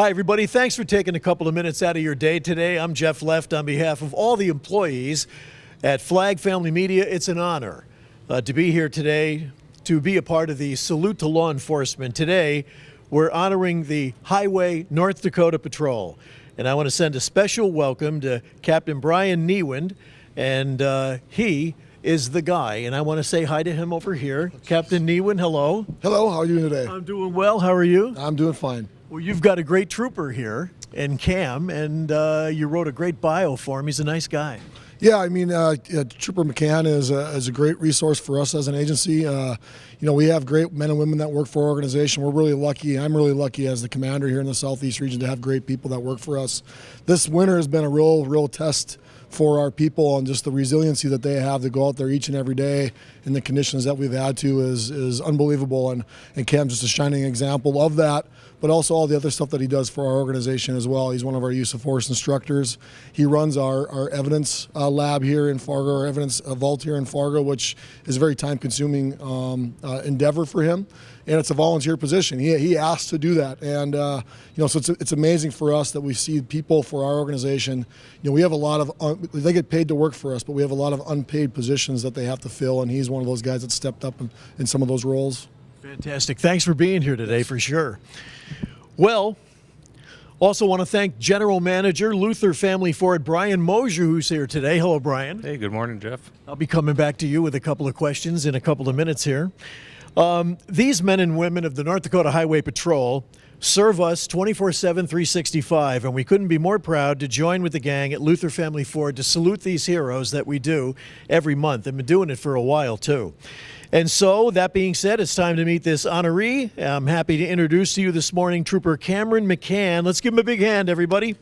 Hi, everybody. Thanks for taking a couple of minutes out of your day today. I'm Jeff Left on behalf of all the employees at Flag Family Media. It's an honor to be here today, to be a part of the Salute to Law Enforcement. Today, we're honoring the Highway North Dakota Patrol. And I want to send a special welcome to Captain Brian Niewind, and he is the guy. And I want to say hi to him over here. Captain Niewind, hello. Hello, how are you doing today? I'm doing well. How are you? I'm doing fine. Well, you've got a great trooper here in Cam, and you wrote a great bio for him. He's a nice guy. Yeah, I mean, Trooper McCann is a great resource for us as an agency. We have great men and women that work for our organization. We're really lucky. I'm really lucky as the commander here in the Southeast region to have great people that work for us. This winter has been a real test for our people, and just the resiliency that they have to go out there each and every day in the conditions that we've had to is unbelievable. And Cam's just a shining example of that, but also all the other stuff that he does for our organization as well. He's one of our use of force instructors. He runs our evidence lab here in Fargo, our evidence vault here in Fargo, which is a very time-consuming endeavor for him. And it's a volunteer position. He asked to do that, and so it's amazing for us that we see people for our organization. We have a lot of they get paid to work for us, but we have a lot of unpaid positions that they have to fill, and he's one of those guys that stepped up in some of those roles. Fantastic. Thanks for being here today, for sure. Well, also want to thank General Manager, Luther Family Ford, Brian Mosier, who's here today. Hello, Brian. Hey, good morning, Jeff. I'll be coming back to you with a couple of questions in a couple of minutes here. These men and women of the North Dakota Highway Patrol serve us 24/7, 365, and we couldn't be more proud to join with the gang at Luther Family Ford to salute these heroes that we do every month. I've been doing it for a while, too. And so, that being said, it's time to meet this honoree. I'm happy to introduce to you this morning Trooper Cameron McCann. Let's give him a big hand, everybody.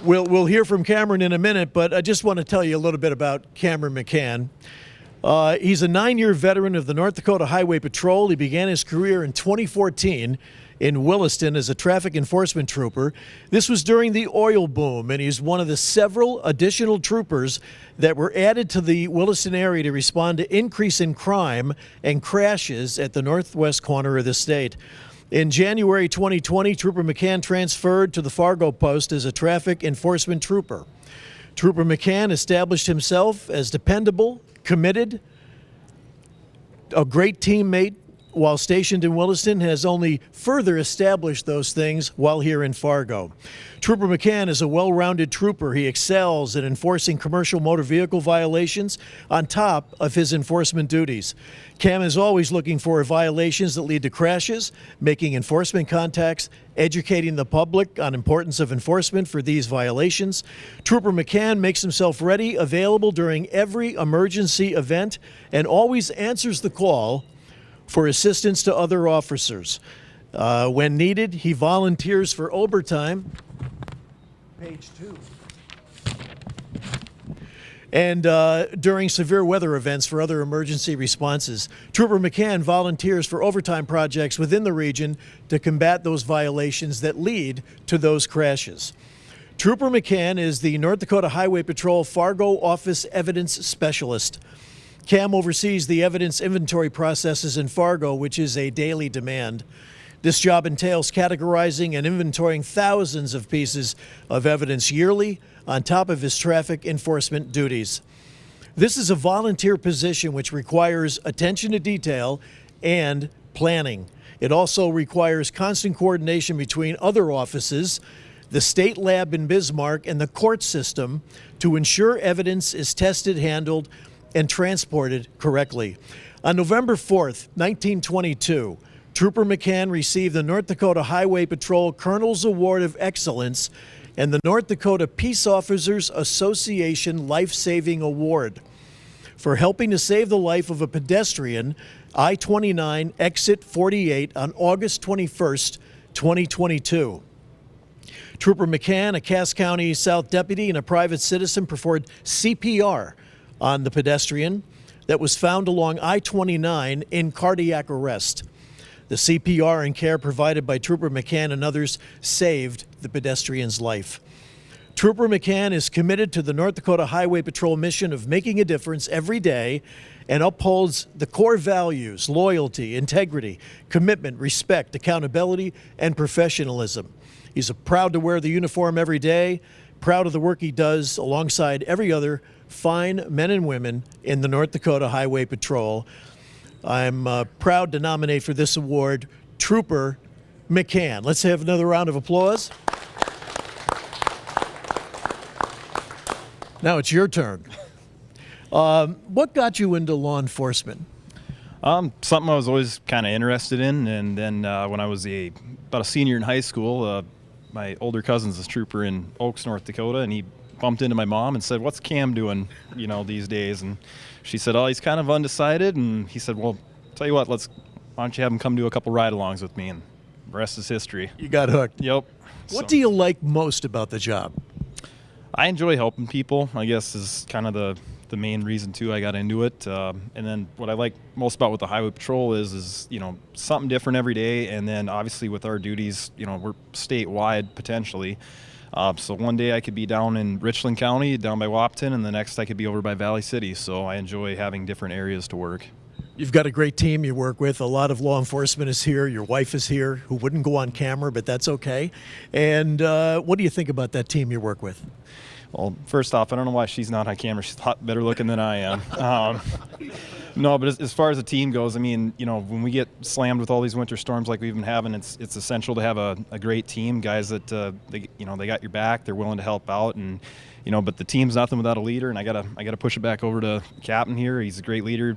We'll hear from Cameron in a minute, but I just want to tell you a little bit about Cameron McCann. He's a 9-year veteran of the North Dakota Highway Patrol. He began his career in 2014 in Williston as a traffic enforcement trooper. This was during the oil boom, and he's one of the several additional troopers that were added to the Williston area to respond to increase in crime and crashes at the northwest corner of the state. In January 2020, Trooper McCann transferred to the Fargo post as a traffic enforcement trooper. Trooper McCann established himself as dependable, committed, a great teammate while stationed in Williston, has only further established those things while here in Fargo. Trooper McCann is a well-rounded trooper. He excels in enforcing commercial motor vehicle violations on top of his enforcement duties. Cam is always looking for violations that lead to crashes, making enforcement contacts, educating the public on importance of enforcement for these violations. Trooper McCann makes himself ready, available during every emergency event, and always answers the call for assistance to other officers. When needed, he volunteers for overtime. Page 2. And during severe weather events for other emergency responses. Trooper McCann volunteers for overtime projects within the region to combat those violations that lead to those crashes. Trooper McCann is the North Dakota Highway Patrol Fargo Office Evidence Specialist. Cam oversees the evidence inventory processes in Fargo, which is a daily demand. This job entails categorizing and inventorying thousands of pieces of evidence yearly on top of his traffic enforcement duties. This is a volunteer position which requires attention to detail and planning. It also requires constant coordination between other offices, the state lab in Bismarck, and the court system to ensure evidence is tested, handled, and transported correctly. On November 4th, 1922, Trooper McCann received the North Dakota Highway Patrol Colonel's Award of Excellence and the North Dakota Peace Officers Association Life-Saving Award for helping to save the life of a pedestrian, I-29 exit 48 on August 21st, 2022. Trooper McCann, a Cass County South deputy and a private citizen, performed CPR on the pedestrian that was found along I-29 in cardiac arrest. The CPR and care provided by Trooper McCann and others saved the pedestrian's life. Trooper McCann is committed to the North Dakota Highway Patrol mission of making a difference every day and upholds the core values: loyalty, integrity, commitment, respect, accountability, and professionalism. He's proud to wear the uniform every day, proud of the work he does alongside every other fine men and women in the North Dakota Highway Patrol. I'm proud to nominate for this award Trooper McCann. Let's have another round of applause. Now it's your turn. What got you into law enforcement? Something I was always kind of interested in, and then when I was about a senior in high school, my older cousin's a trooper in Oaks, North Dakota, and he bumped into my mom and said, "What's Cam doing, these days?" And she said, "Oh, he's kind of undecided." And he said, "Well, tell you what, why don't you have him come do a couple ride-alongs with me?" And the rest is history. You got hooked. Yep. What do you like most about the job? I enjoy helping people, I guess, is kind of the main reason too I got into it. And then what I like most about what the Highway Patrol is something different every day. And then obviously with our duties, we're statewide potentially. So one day I could be down in Richland County, down by Wapton, and the next I could be over by Valley City. So I enjoy having different areas to work. You've got a great team you work with. A lot of law enforcement is here. Your wife is here, who wouldn't go on camera, but that's okay. And what do you think about that team you work with? Well, first off, I don't know why she's not on camera. She's a lot better looking than I am. No, but as far as the team goes, when we get slammed with all these winter storms like we've been having, it's essential to have a great team, guys that they got your back. They're willing to help out, and but the team's nothing without a leader. And I gotta push it back over to Captain here. He's a great leader.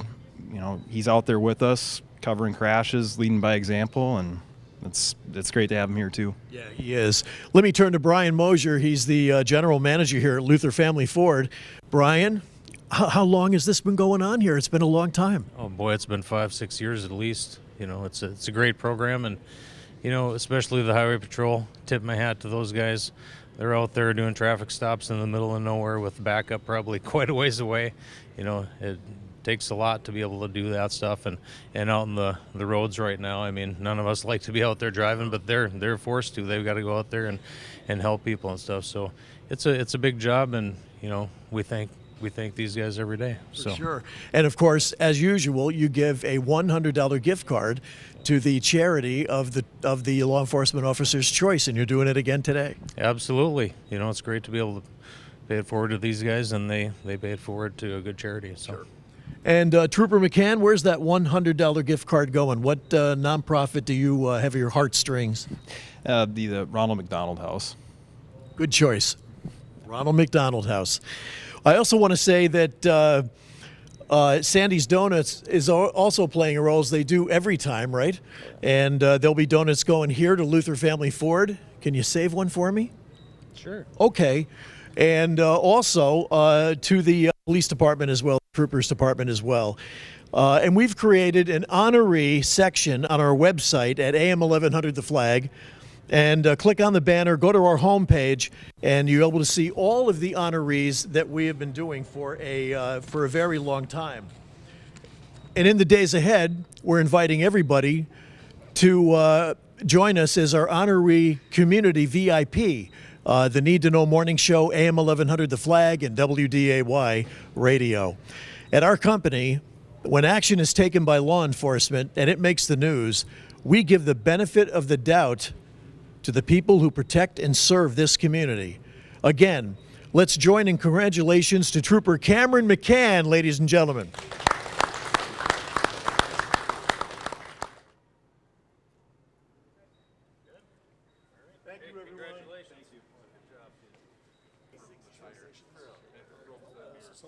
He's out there with us, covering crashes, leading by example, and it's great to have him here too. Yeah, he is. Let me turn to Brian Mosier. He's the general manager here at Luther Family Ford. Brian, how long has this been going on here? It's been a long time. Oh boy, it's been 5-6 years at least. It's a great program, and especially the Highway Patrol. Tip my hat to those guys. They're out there doing traffic stops in the middle of nowhere with backup probably quite a ways away. It takes a lot to be able to do that stuff, and out in the roads right now, none of us like to be out there driving, but they're forced to. They've got to go out there and help people and stuff. So it's a big job, and we thank these guys every day. For sure. And of course, as usual, you give a $100 gift card to the charity of the Law Enforcement Officer's Choice, and you're doing it again today. Absolutely. It's great to be able to pay it forward to these guys, and they pay it forward to a good charity. So. Sure. And Trooper McCann, where's that $100 gift card going? What nonprofit do you have your heartstrings? The Ronald McDonald House. Good choice. Ronald McDonald House. I also want to say that Sandy's Donuts is also playing a role, as they do every time, right? And there'll be donuts going here to Luther Family Ford. Can you save one for me? Sure. Okay. And also to the police department as well, troopers department as well. And we've created an honoree section on our website at AM 1100 The Flag. And click on the banner, go to our homepage, and you're able to see all of the honorees that we have been doing for a very long time. And in the days ahead, we're inviting everybody to join us as our honoree community VIP. The Need to Know Morning Show, AM 1100 The Flag, and WDAY Radio. At our company, when action is taken by law enforcement and it makes the news, we give the benefit of the doubt to the people who protect and serve this community. Again, let's join in congratulations to Trooper Cameron McCann, ladies and gentlemen. Thank you, everyone. Congratulations. Good job.